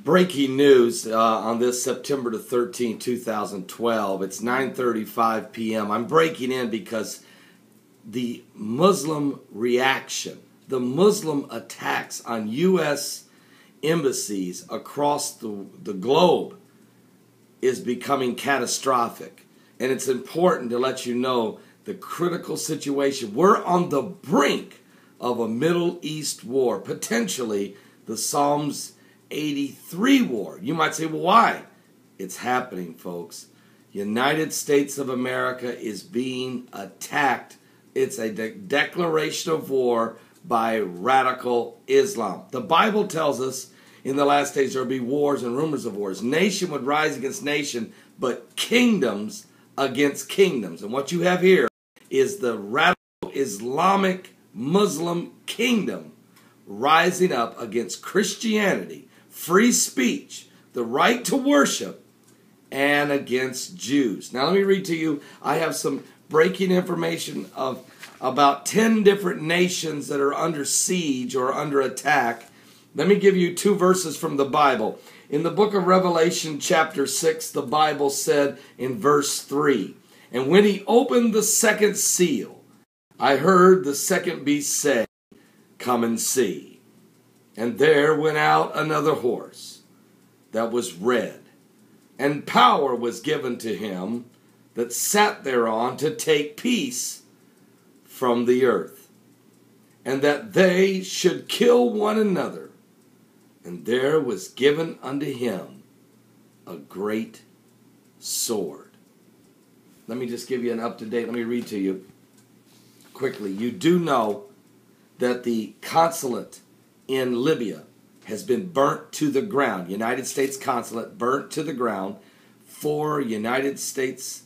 Breaking news on this September the 13th, 2012. It's 9:35 p.m. I'm breaking in because the Muslim reaction, the Muslim attacks on U.S. embassies across the globe is becoming catastrophic. And it's important to let you know the critical situation. We're on the brink of a Middle East war, potentially the Psalms 83 war. You might say, well, why? It's happening, folks. United States of America is being attacked. It's a declaration of war by radical Islam. The Bible tells us in the last days there will be wars and rumors of wars. Nation would rise against nation, but kingdoms against kingdoms. And what you have here is the radical Islamic Muslim kingdom rising up against Christianity, free speech, the right to worship, and against Jews. Now let me read to you, I have some breaking information of about 10 different nations that are under siege or under attack. Let me give you two verses from the Bible. In the book of Revelation chapter 6, the Bible said in verse 3, "And when he opened the second seal, I heard the second beast say, 'Come and see.' And there went out another horse that was red, and power was given to him that sat thereon to take peace from the earth, and that they should kill one another. And there was given unto him a great sword." Let me just give you an up-to-date. Let me read to you quickly. You do know that the consulate in Libya has been burnt to the ground. United States consulate burnt to the ground. 4 United States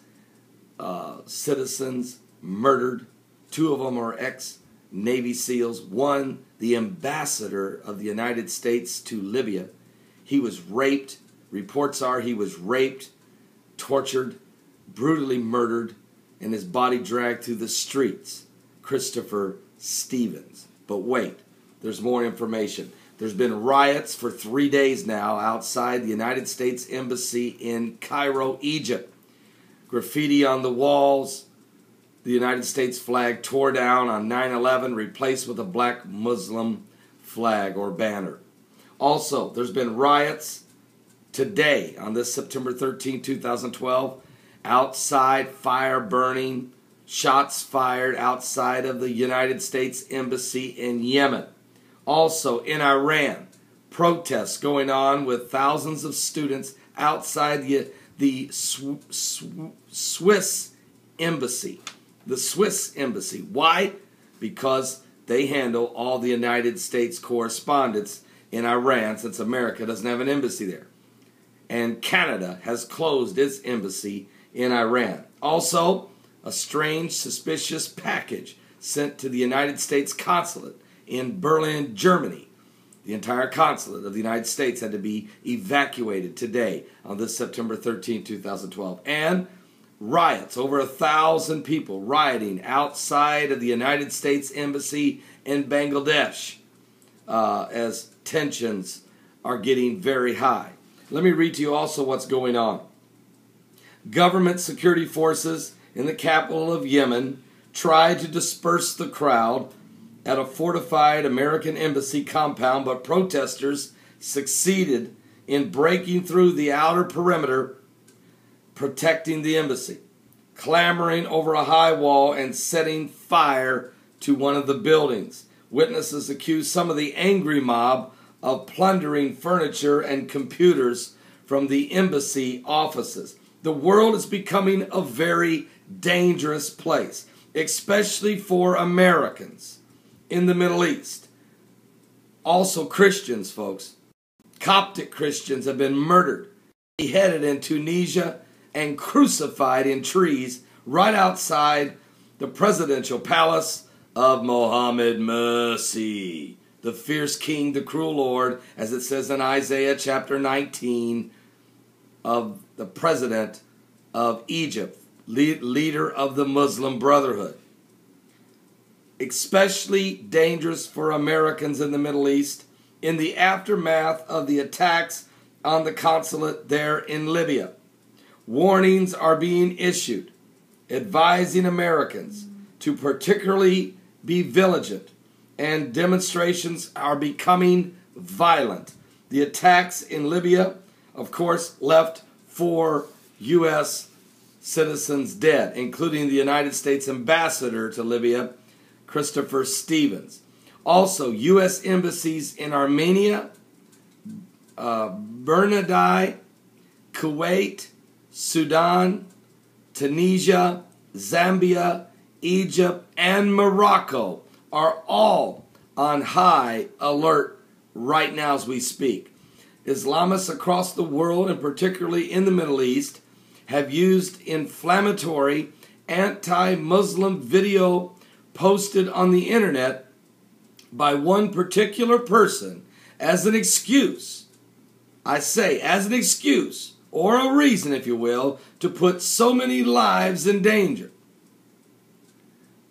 citizens murdered. 2 of them are ex-Navy SEALs. 1, the ambassador of the United States to Libya. He was raped. Reports are he was raped, tortured, brutally murdered, and his body dragged through the streets. Christopher Stevens. But wait, there's more information. There's been riots for 3 days now outside the United States Embassy in Cairo, Egypt. Graffiti on the walls. The United States flag tore down on 9/11, replaced with a black Muslim flag or banner. Also, there's been riots today on this September 13, 2012. Outside, fire burning, shots fired outside of the United States Embassy in Yemen. Also, in Iran, protests going on with thousands of students outside the Swiss Embassy. The Swiss Embassy. Why? Because they handle all the United States correspondence in Iran, since America doesn't have an embassy there. And Canada has closed its embassy in Iran. Also, a strange, suspicious package sent to the United States consulate in Berlin, Germany. The entire consulate of the United States had to be evacuated today on this September 13, 2012. And riots, over 1,000 people rioting outside of the United States Embassy in Bangladesh as tensions are getting very high. Let me read to you also what's going on. Government security forces in the capital of Yemen tried to disperse the crowd at a fortified American embassy compound, but protesters succeeded in breaking through the outer perimeter, protecting the embassy, clambering over a high wall and setting fire to one of the buildings. Witnesses accused some of the angry mob of plundering furniture and computers from the embassy offices. The world is becoming a very dangerous place, especially for Americans in the Middle East. Also Christians, folks. Coptic Christians have been murdered, beheaded in Tunisia, and crucified in trees right outside the presidential palace of Mohammed Mursi, the fierce king, the cruel Lord, as it says in Isaiah chapter 19, of the president of Egypt, leader of the Muslim Brotherhood. Especially dangerous for Americans in the Middle East in the aftermath of the attacks on the consulate there in Libya. Warnings are being issued, advising Americans to particularly be vigilant, and demonstrations are becoming violent. The attacks in Libya, of course, left 4 U.S. citizens dead, including the United States ambassador to Libya, Christopher Stevens. Also, U.S. embassies in Armenia, Brunei, Kuwait, Sudan, Tunisia, Zambia, Egypt, and Morocco are all on high alert right now as we speak. Islamists across the world, and particularly in the Middle East, have used inflammatory anti-Muslim video posted on the internet by one particular person as an excuse. I say as an excuse, or a reason, if you will, to put so many lives in danger.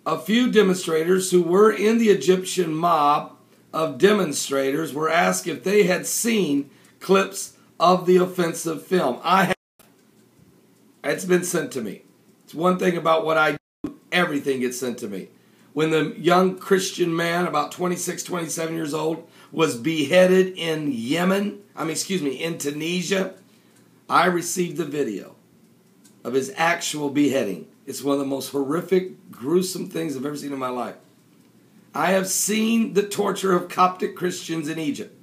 A few demonstrators who were in the Egyptian mob of demonstrators were asked if they had seen clips of the offensive film. I have. It's been sent to me. It's one thing about what I do, everything gets sent to me. When the young Christian man, about 26, 27 years old, was beheaded in in Tunisia, I received the video of his actual beheading. It's one of the most horrific, gruesome things I've ever seen in my life. I have seen the torture of Coptic Christians in Egypt.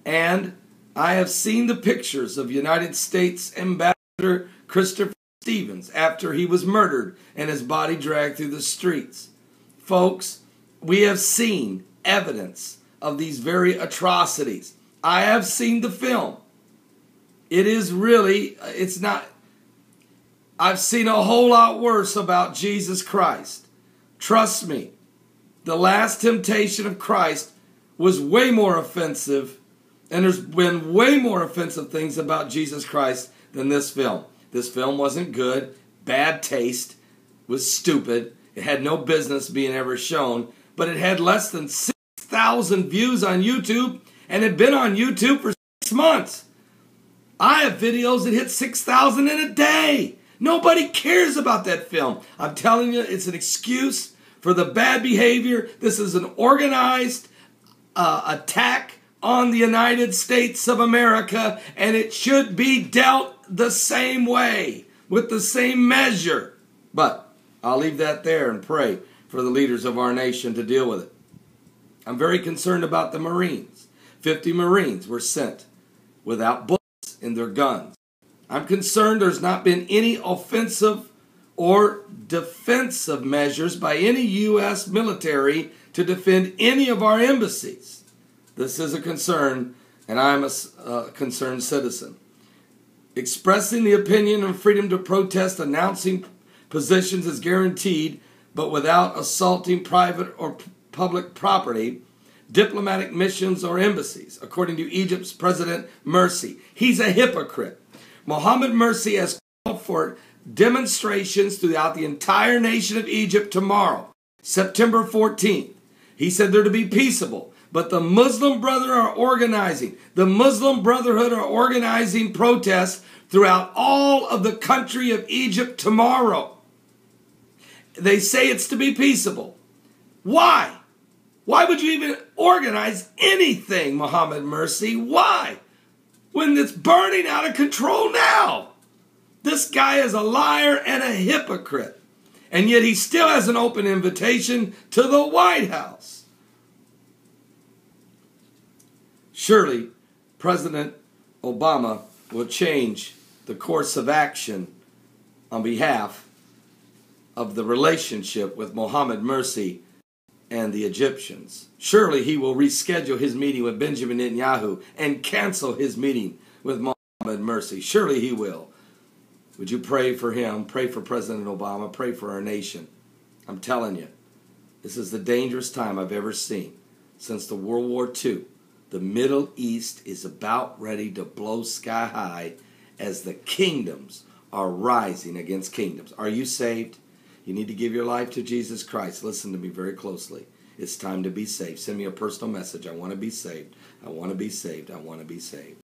And I have seen the pictures of United States Ambassador Christopher Stevens after he was murdered and his body dragged through the streets. Folks, we have seen evidence of these very atrocities. I have seen the film. It is really, it's not, I've seen a whole lot worse about Jesus Christ. Trust me, the last temptation of Christ was way more offensive, and there's been way more offensive things about Jesus Christ than this film. This film wasn't good, bad taste, was stupid. It had no business being ever shown, but it had less than 6,000 views on YouTube and had been on YouTube for 6 months. I have videos that hit 6,000 in a day. Nobody cares about that film. I'm telling you, it's an excuse for the bad behavior. This is an organized attack on the United States of America, and it should be dealt the same way, with the same measure. But I'll leave that there and pray for the leaders of our nation to deal with it. I'm very concerned about the Marines. 50 Marines were sent without bullets in their guns. I'm concerned there's not been any offensive or defensive measures by any U.S. military to defend any of our embassies. This is a concern, and I'm a concerned citizen. Expressing the opinion and freedom to protest, announcing positions is guaranteed, but without assaulting private or public property, diplomatic missions or embassies, according to Egypt's President Morsi. He's a hypocrite. Mohammed Morsi has called for demonstrations throughout the entire nation of Egypt tomorrow, September 14th. He said they're to be peaceable, but the Muslim Brotherhood are organizing. The Muslim Brotherhood are organizing protests throughout all of the country of Egypt tomorrow. They say it's to be peaceable. Why? Why would you even organize anything, Mohammed Morsi? Why? When it's burning out of control now. This guy is a liar and a hypocrite. And yet he still has an open invitation to the White House. Surely, President Obama will change the course of action on behalf of the relationship with Mohammed Morsi and the Egyptians. Surely he will reschedule his meeting with Benjamin Netanyahu and cancel his meeting with Mohammed Morsi. Surely he will. Would you pray for him? Pray for President Obama. Pray for our nation. I'm telling you, this is the dangerous time I've ever seen. Since the World War II, the Middle East is about ready to blow sky high as the kingdoms are rising against kingdoms. Are you saved? You need to give your life to Jesus Christ. Listen to me very closely. It's time to be saved. Send me a personal message. I want to be saved. I want to be saved. I want to be saved.